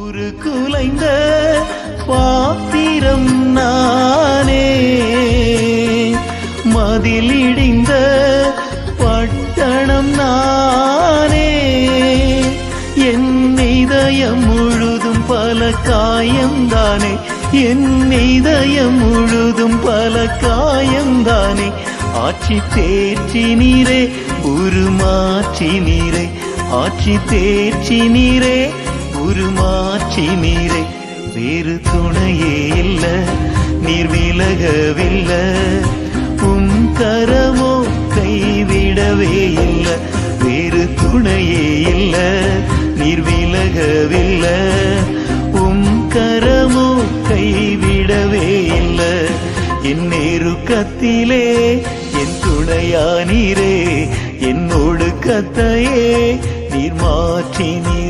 குலைந்த பாத்திரம் நானே, மதிலிடிந்த பட்டணம் நானே. என் இதயம் முழுதும் பல காயம்தானே, என் இதயம் முழுதும் பல காயம்தானே. ஆட்சி தேர்ச்சி நீரே உருமாற்றி நீரே, ஆட்சி தேர்ச்சி நீரே உருமாற்றி நீரே. வேறு துணையே இல்ல, நீர் விலகவில்லை, உன் கரமோ கைவிடவே இல்ல. வேறு துணையே இல்ல, நீர் விலகவில்லை, உன் கரமோ கைவிடவே இல்ல. என் நெருக்கத்திலே என் துணையா நீரே, என்னோடு கத்தையே நீர் மாற்றி நீர்